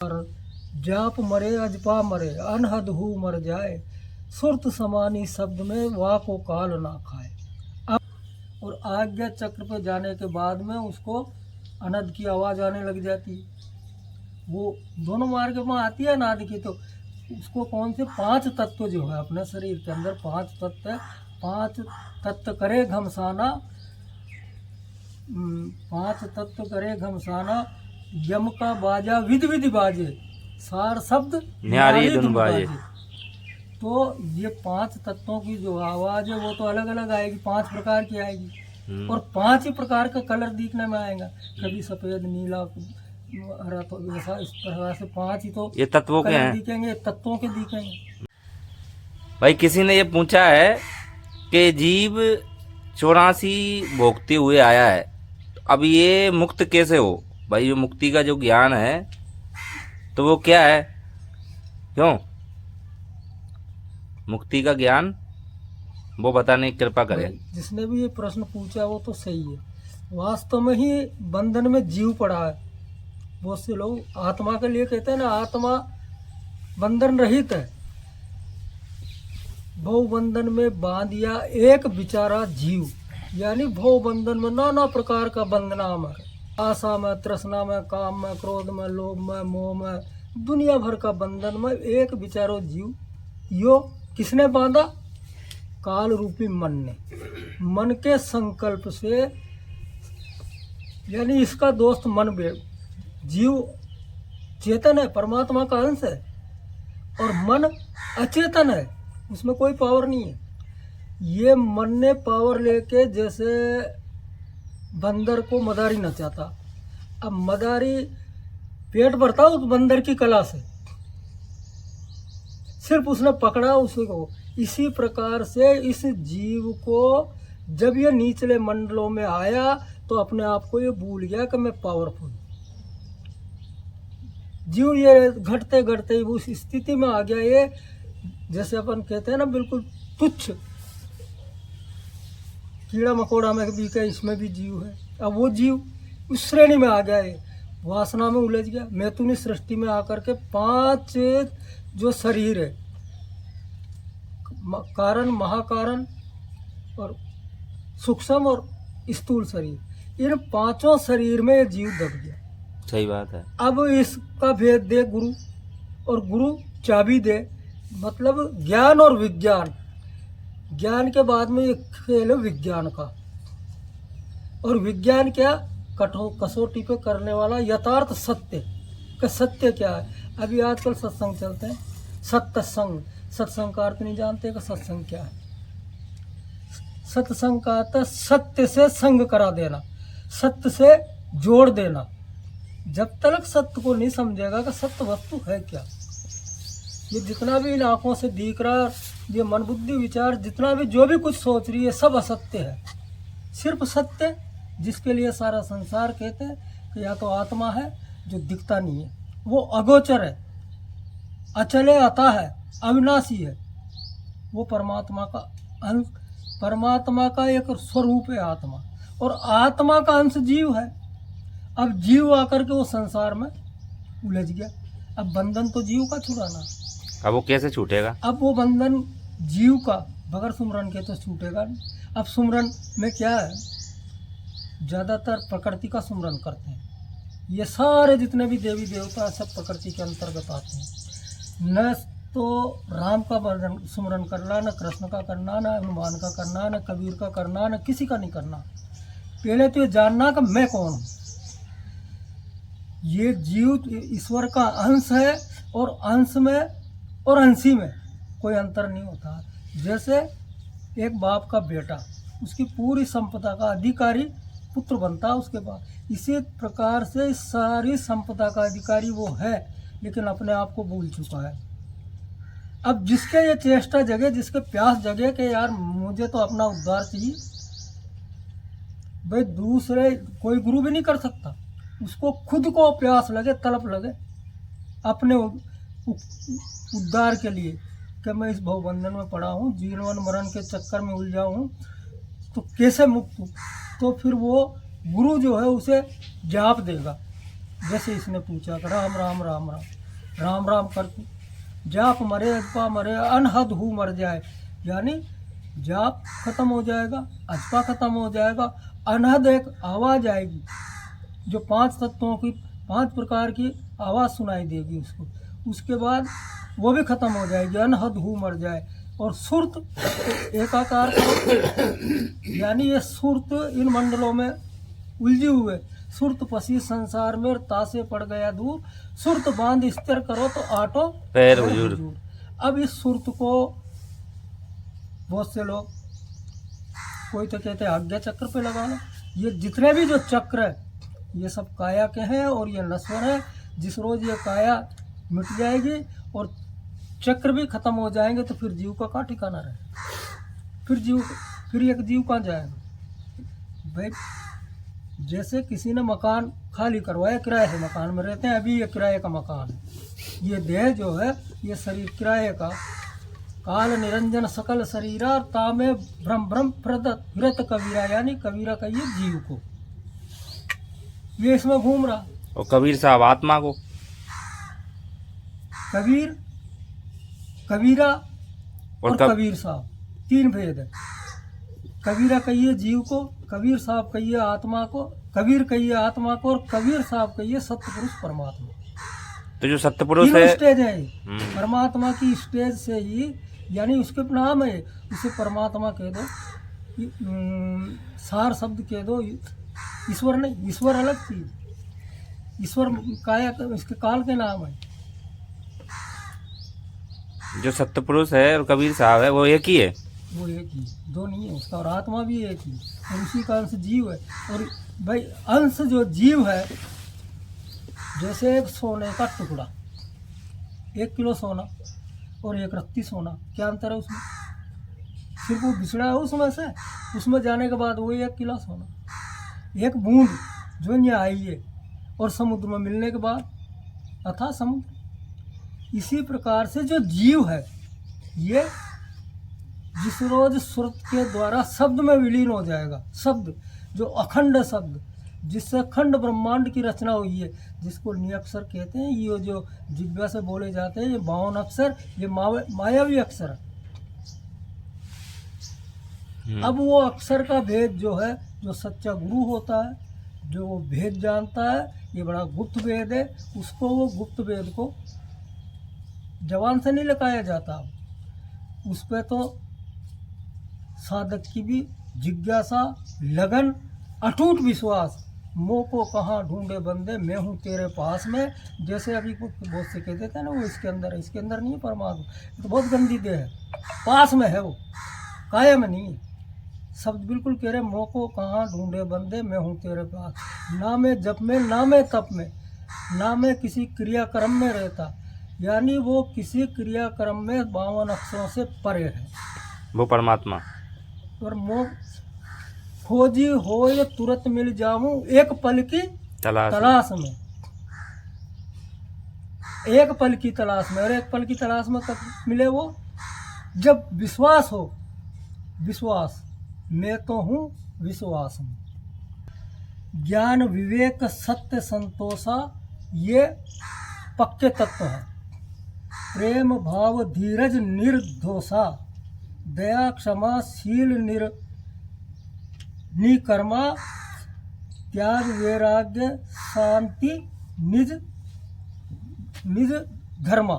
और जाप मरे अजपा मरे अनहद हु मर जाए, सुरत समानी शब्द में वाह को काल ना खाए। अब और आज्ञा चक्र पे जाने के बाद में उसको अनद की आवाज़ आने लग जाती है। वो दोनों मार्ग में आती है अनादि की। तो उसको कौन से 5 तत्व जो है अपने शरीर के अंदर 5 तत्व है, 5 तत्व करे घमसाना, 5 तत्व करे घमसाना, यम का बाजा विधि विधि बाजे, सार शब्द न्यारी धुन बाजे। तो ये 5 तत्वों की जो आवाज़ है वो तो अलग अलग आएगी, 5 प्रकार की आएगी और 5 ही प्रकार का कलर दिखने में आएगा, कभी सफ़ेद नीला हरा, तो ऐसा इस प्रकार से 5 ही तो ये तत्वों के हैं, दिखेंगे, तत्वों के दिखेंगे। भाई किसी ने ये पूछा है कि जीव 84 भोगते हुए आया है, अब ये मुक्त कैसे हो? भाई जो मुक्ति का जो ज्ञान है तो वो क्या है? क्यों मुक्ति का ज्ञान वो बताने की कृपा करें। जिसने भी ये प्रश्न पूछा वो तो सही है। वास्तव में ही बंधन में जीव पड़ा है। बहुत से लोग आत्मा के लिए कहते हैं ना, आत्मा बंधन रहित है। भव बंधन में बांधिया एक बिचारा जीव, यानी भव बंधन में नाना प्रकार का बंधनाम है। आशा में, तृष्णा में, काम में, क्रोध में, लोभ में, मोह में, दुनिया भर का बंधन में एक बिचारो जीव। यो किसने बांधा? काल रूपी मन ने। मन के संकल्प से, यानी इसका दोस्त मन जीव चेतन है, परमात्मा का अंश है, और मन अचेतन है, उसमें कोई पावर नहीं है। ये मन ने पावर लेके, जैसे बंदर को मदारी नचाता, अब मदारी पेट भरता उस बंदर की कला से, सिर्फ उसने पकड़ा उसी को। इसी प्रकार से इस जीव को जब ये निचले मंडलों में आया तो अपने आप को ये भूल गया कि मैं पावरफुल। जीव ये घटते घटते उस स्थिति में आ गया, ये जैसे अपन कहते हैं ना, बिल्कुल तुच्छ कीड़ा मकोड़ा में भी कहे, इसमें भी जीव है। अब वो जीव उस श्रेणी में आ गया है, वासना में उलझ गया। मैथुनी सृष्टि में आकर के 5 जो शरीर है, कारण, महाकारण और सूक्ष्म और स्थूल शरीर, इन 5 शरीर में ये जीव दब गया। सही बात है। अब इसका भेद दे गुरु, और गुरु चाबी दे, मतलब ज्ञान और विज्ञान। ज्ञान के बाद में ये खेल है विज्ञान का, और विज्ञान क्या? कसौटी पे करने वाला यथार्थ सत्य का। सत्य क्या है? अभी आजकल सत्संग चलते हैं, सत्संग। सत्संग का अर्थ नहीं जानते कि सत्संग क्या है। सत्संग का अर्थ सत्य से संग करा देना, सत्य से जोड़ देना। जब तक सत्य को नहीं समझेगा कि सत्य वस्तु है क्या, ये जितना भी इन आँखों से दिख रहा, ये मन बुद्धि विचार जितना भी जो भी कुछ सोच रही है, सब असत्य है। सिर्फ सत्य, जिसके लिए सारा संसार कहते हैं कि या तो आत्मा है जो दिखता नहीं है, वो अगोचर है, अचले आता है, अविनाशी है, वो परमात्मा का अंश, परमात्मा का एक स्वरूप है आत्मा, और आत्मा का अंश जीव है। अब जीव आकर के वो संसार में उलझ गया। अब बंधन तो जीव का छुड़ाना, अब वो कैसे छूटेगा? अब वो बंधन जीव का बगैर सुमरन के तो छूटेगा नहीं। अब सुमरन में क्या है? ज़्यादातर प्रकृति का सुमरन करते हैं। ये सारे जितने भी देवी देवता सब प्रकृति के अंतर्गत आते हैं। न तो राम का सुमरन करना, न कृष्ण का करना, न हनुमान का करना, न कबीर का करना, न किसी का नहीं करना। पहले तो ये जानना कि मैं कौन हूँ। ये जीव ईश्वर का अंश है, और अंश में और अंशी में कोई अंतर नहीं होता। जैसे एक बाप का बेटा उसकी पूरी संपदा का अधिकारी पुत्र बनता है उसके बाद, इसी प्रकार से सारी संपदा का अधिकारी वो है, लेकिन अपने आप को भूल चुका है। अब जिसके ये चेष्टा जगे, जिसके प्यास जगे कि यार मुझे तो अपना उद्धार चाहिए, भाई दूसरे कोई गुरु भी नहीं कर सकता। उसको खुद को प्यास लगे, तड़प लगे अपने उद्धार के लिए कि मैं इस भवबंधन में पड़ा हूँ, जीवन मरण के चक्कर में उलझा हूँ, तो कैसे मुक्त हूँ। तो फिर वो गुरु जो है उसे जाप देगा जैसे इसने पूछा कि राम राम राम राम राम राम करके जाप मरे अजपा मरे अनहद हु मर जाए, यानी जाप खत्म हो जाएगा, अजपा खत्म हो जाएगा, अनहद एक आवाज़ आएगी जो 5 तत्वों की 5 प्रकार की आवाज़ सुनाई देगी उसको, उसके बाद वो भी खत्म हो जाएगी, अनहद हु मर जाए। और सुरत एकाकार करो, यानी ये सुरत इन मंडलों में उलझे हुए, सुरत पसी संसार में तासे पड़ गया दूर, सुरत बांध स्थिर करो तो आटो पैर हुजूर। अब इस सुरत को बहुत से लोग, कोई तो कहते हैं आज्ञा चक्र पे लगाना। ये जितने भी जो चक्र है ये सब काया के हैं और ये नश्वर है। जिस रोज ये काया मिट जाएगी और चक्र भी खत्म हो जाएंगे तो फिर जीव का कहाँ ठिकाना रहे, फिर एक जीव कहाँ जाएगा भाई। जैसे किसी ने मकान खाली करवाया, किराए के मकान में रहते हैं, अभी ये किराए का मकान है, ये देह जो है ये शरीर किराए का, काल निरंजन सकल शरीरा तामे भ्रम भ्रम प्रदत कबीरा, यानी कबीरा का ये जीव को, ये इसमें घूम रहा। और कबीर साहब आत्मा को, कबीर, कबीरा और कब- कबीर साहब 3 भेद है। कबीरा कहिए जीव को, कबीर साहब कहिए आत्मा को, कबीर कहिए आत्मा को, और कबीर साहब कहिए सत्पुरुष परमात्मा। तो जो सत्पुरुष तीनों है, स्टेज है ये। परमात्मा की स्टेज से ही, यानी उसके नाम है, उसे परमात्मा कह दो, सार शब्द कह दो, ईश्वर नहीं, ईश्वर अलग चीज, ईश्वर काया इसके काल के नाम है। जो सत्पुरुष है और कबीर साहब है वो एक ही है, वो एक ही, दो नहीं है उसका, और आत्मा भी एक ही, और उसी का अंश जीव है। और भाई अंश जो जीव है, जैसे एक सोने का टुकड़ा, 1 किलो सोना और 1 रत्ती सोना, क्या अंतर है उसमें? सिर्फ वो बिछड़ा है उसमें से, उसमें जाने के बाद वही 1 किलो सोना। एक बूंद जो यहाँ आई है और समुद्र में मिलने के बाद अथा समुद्र। इसी प्रकार से जो जीव है ये जिस रोज सुरत के द्वारा शब्द में विलीन हो जाएगा, शब्द जो अखंड शब्द, जिससे अखंड ब्रह्मांड की रचना हुई है, जिसको निअक्षर कहते हैं, ये जो जिह्वा से बोले जाते हैं, ये 52 अक्षर, ये मायावी अक्षर है। अब वो अक्षर का भेद जो है, जो सच्चा गुरु होता है, जो वो भेद जानता है, ये बड़ा गुप्त भेद है, उसको वो गुप्त भेद को जवान से नहीं लगाया जाता। उस पर तो साधक की भी जिज्ञासा, लगन, अटूट विश्वास, मोह को कहाँ ढूंढे बंदे, मैं हूँ तेरे पास में। जैसे अभी बहुत से कहते थे ना, वो इसके अंदर है, इसके अंदर नहीं है परमात्मा, तो बहुत गंदी देह है, पास में है वो, काया में नहीं है। शब्द बिल्कुल कह रहे, मोह को कहाँ ढूंढे बंदे, मैं हूँ तेरे पास। ना मैं जप में, ना मैं तप में, ना मैं किसी क्रियाक्रम में रहता, यानी वो किसी क्रियाक्रम में 52 अक्षरों से परे है वो परमात्मा। और मोह खोजी हो ये तुरंत मिल जाऊं, एक पल की तलाश में, एक पल की तलाश में। और एक पल की तलाश में कब मिले वो? जब विश्वास हो, विश्वास, मैं तो हूँ विश्वास में। ज्ञान विवेक सत्य संतोषा ये पक्के तत्व है। प्रेम भाव धीरज निर्दोषा, दया क्षमा शील निकर्मा, त्याग वैराग्य शांति निज निज धर्मा,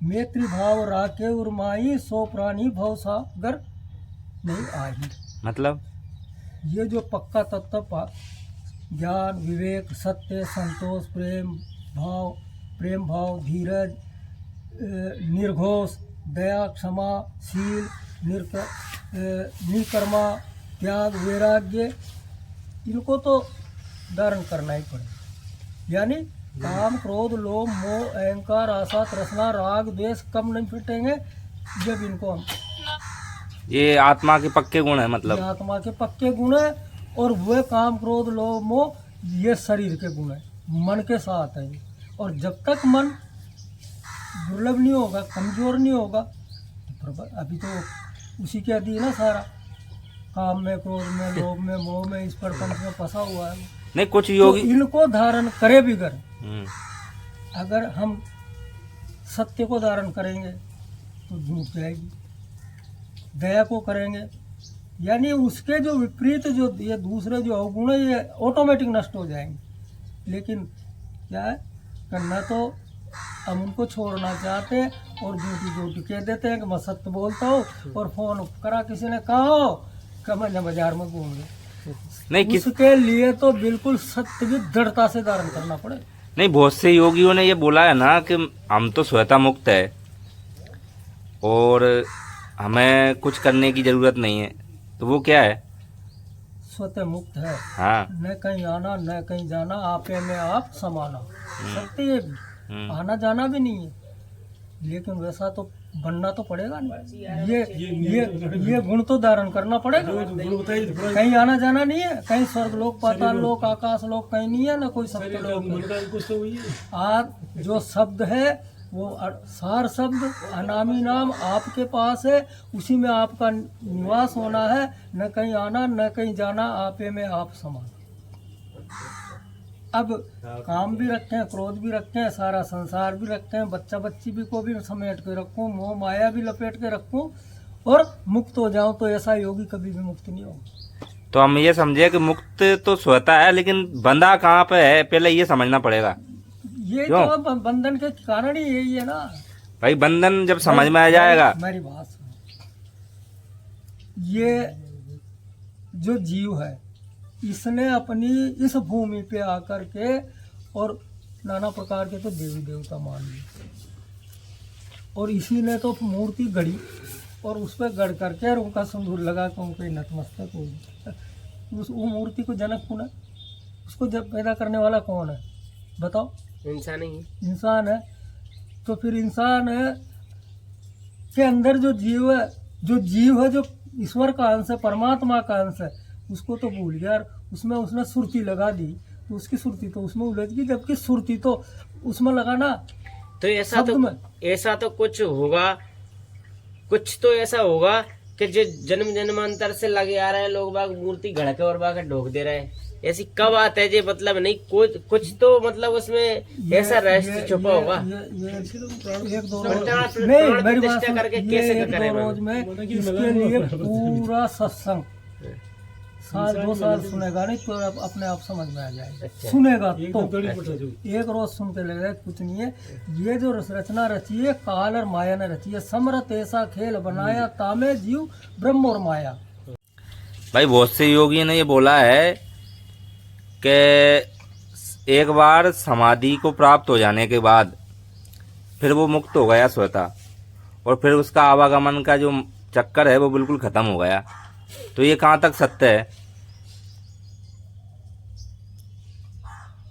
मैत्री भाव राखे उर्माई, सो प्राणी भव सागर नहीं आही। मतलब ये जो पक्का तत्व, ज्ञान विवेक सत्य संतोष प्रेम भाव धीरज निर्घोष दया क्षमा शील निकर्मा त्याग वैराग्य, इनको तो धारण करना ही पड़ेगा। यानी काम क्रोध लोभ मोह अहंकार आशा तृष्णा राग द्वेष कम नहीं फिटेंगे जब इनको हम, ये आत्मा के पक्के गुण है, मतलब ये आत्मा के पक्के गुण है। और वह काम क्रोध लोभ मोह ये शरीर के गुण है, मन के साथ है। और जब तक मन दुर्लभ नहीं होगा, कमजोर नहीं होगा, तो अभी तो उसी के अधीन है सारा, काम में क्रोध में लोभ में मोह में इस प्रपंच में फंसा हुआ है। नहीं कुछ तो योगी इनको धारण करे भी कर, हम्म, अगर हम सत्य को धारण करेंगे तो झूठ जाएगी, दया को करेंगे यानी उसके जो विपरीत जो ये दूसरे जो अवगुण है ये ऑटोमेटिक नष्ट हो जाएंगे। लेकिन क्या है करना, तो हम उनको छोड़ना चाहते हैं और झूठी झूठी कह देते हैं कि मैं सत्य बोलता हूँ और फोन करा किसी ने कहा हो कि मैं बाजार में घूम गया, नहीं किस उसके लिए तो बिल्कुल सत्य भी दृढ़ता से धारण करना पड़े। नहीं बहुत से योगियों ने ये बोला है ना कि हम तो स्वतः मुक्त है और हमें कुछ करने की जरूरत नहीं है, तो वो क्या है? स्वतः मुक्त है, हाँ न कहीं आना न कहीं जाना, आपे में आप समाना, सत्य ये भी, आना जाना भी नहीं है, लेकिन वैसा तो बनना तो पड़ेगा नहीं, ये गुण तो धारण करना पड़ेगा। कहीं आना जाना नहीं है, कहीं स्वर्ग लोक पाताल लोक आकाश लोक कहीं नहीं है, ना कोई सत्य लोक। आज जो शब्द है वो सार शब्द अनामी नाम आपके पास है, उसी में आपका निवास होना है, न कहीं आना न कहीं जाना, आपे में आप समान। अब काम भी रखे हैं, क्रोध भी रखे हैं, सारा संसार भी रखे हैं, बच्चा बच्ची भी को भी समेट के रखूं, मोह माया भी लपेट के रखूं और मुक्त हो जाऊं, तो ऐसा योगी कभी भी मुक्त नहीं होगा। तो हम ये समझे कि मुक्त तो स्वतः है, लेकिन बंधा कहाँ पे है पहले ये समझना पड़ेगा। ये क्यों? तो बंधन के कारण ही यही है ना भाई बंधन जब समझ में आ जाएगा। मेरी बात सुनो, ये जो जीव है इसने अपनी इस भूमि पे आकर के और नाना प्रकार के तो देवी देवता मान लिए, और इसी ने तो मूर्ति गढ़ी और उस पर गढ़ करके और उनका सिंदूर लगा के उनके नतमस्तक हो गई। वो मूर्ति को जनक कौन है? उसको जब पैदा करने वाला कौन है बताओ? इंसान ही है। इंसान है। तो फिर इंसान है के अंदर जो जीव है, जो ईश्वर का अंश है, परमात्मा का अंश है, उसको तो भूल गया, उसमें उसने सुरती लगा दी, तो उसकी सुरती तो उसमें उलझ गई, जबकि सुरती तो उसमें लगाना तो शब्द ऐसा तो कुछ होगा, कुछ तो ऐसा होगा कि जो जन्म जन्मांतर से लगे आ रहे हैं लोग बाग मूर्ति घड़के और बाग ढोक दे रहे हैं। ऐसी कब आता है? ये मतलब नहीं, कुछ तो मतलब उसमें ऐसा रहस्य छुपा होगा। एक दो रोज प्राण नहीं, मेरी बात प्रतिष्ठा सुन, करके ये कैसे एक करें? दो रोज में इसके लिए पूरा सत्संग साल 2 साल सुनेगा नहीं तो अपने आप समझ में आ जाएगा। अच्छा। सुनेगा तो एक रोज सुन के लगेगा कुछ नहीं है। ये जो रचना रची है काल और माया ने रची है, समरथ ऐसा खेल बनाया, तामे जीव ब्रह्म और माया। भाई बहुत से योगियों ने ये बोला है कि एक बार समाधि को प्राप्त हो जाने के बाद फिर वो मुक्त हो गया स्वतः, और फिर उसका आवागमन का जो चक्कर है वो बिल्कुल खत्म हो गया। तो ये कहाँ तक सत्य है?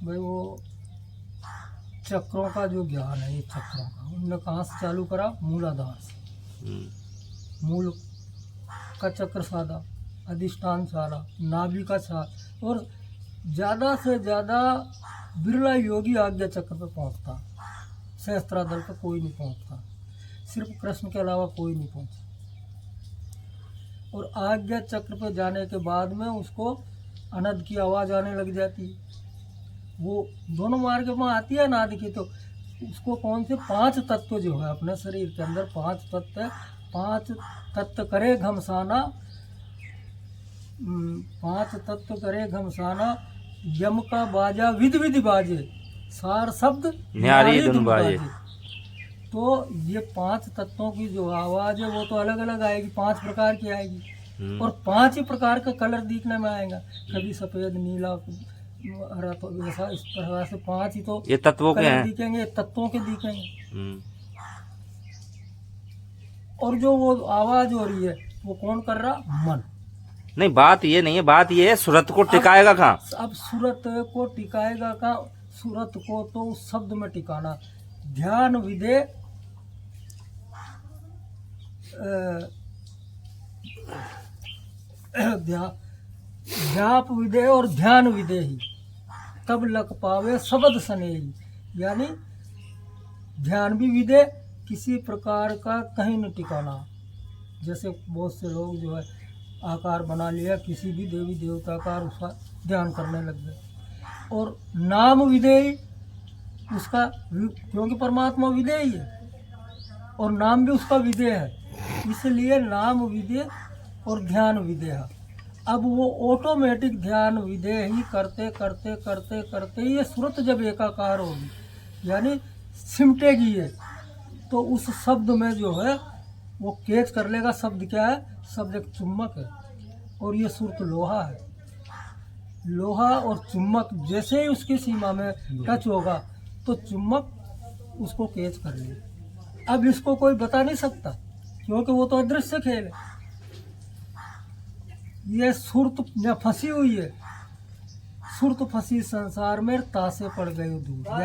भाई वो चक्रों का जो ज्ञान है, ये चक्रों का उनने कहाँ से चालू करा? मूलाधार से। मूल का चक्र साधा, अधिष्ठान साधा, नाभि का साध, और ज़्यादा से ज़्यादा बिरला योगी आज्ञा चक्र पे पहुंचता, सहस्त्रादल पे कोई नहीं पहुंचता, सिर्फ कृष्ण के अलावा कोई नहीं पहुंचता। और आज्ञा चक्र पे जाने के बाद में उसको अनद की आवाज़ आने लग जाती है। वो दोनों मार्ग में आती है अनादि की, तो उसको कौन से 5 तत्व जो है अपने शरीर के अंदर 5 तत्व है, 5 तत्व करे घमसाना, 5 तत्व करे घमसाना, यम का बाजा विध विधि बाजे, सार शब्द न्यारी धुन बाजे। तो ये 5 तत्वों की जो आवाज है वो तो अलग अलग आएगी, 5 प्रकार की आएगी, और 5 ही प्रकार का कलर दिखने में आएगा, कभी सफेद नीला हरा, तो ऐसा इस प्रकार से 5 ही तो ये तत्वों के कलर हैं। दिखेंगे, तत्वों के दिखेंगे। और जो वो आवाज हो रही है वो कौन कर रहा? मन। नहीं बात ये नहीं है, बात ये है सूरत को टिकाएगा कहाँ? अब सूरत को टिकाएगा कहाँ? सूरत को तो उस शब्द में टिकाना, ध्यान विदे ध्याप विदे और ध्यान विदे ही तब लग पावे शब्द सने ही, यानी ध्यान भी विदे, किसी प्रकार का कहीं न टिकाना। जैसे बहुत से लोग जो है आकार बना लिया किसी भी देवी देवता का, उसका ध्यान करने लग गए, और नाम विधेय उसका, क्योंकि परमात्मा विधेय है और नाम भी उसका विधेय है, इसलिए नाम विधेय और ध्यान विधेय है। अब वो ऑटोमेटिक ध्यान विधेय ही करते करते करते करते ये सूरत जब एकाकार होगी, यानी सिमटेगी ये, तो उस शब्द में जो है वो कैच कर लेगा। शब्द क्या है? शब्द एक चुम्बक है और ये सूरत लोहा है। लोहा और चुम्बक जैसे ही उसकी सीमा में टच होगा तो चुम्बक उसको कैच कर ले। अब इसको कोई बता नहीं सकता क्योंकि वो तो अदृश्य खेल है। ये सुरत में फंसी हुई है, सुरत फंसी संसार में तासे पड़ गई दूर।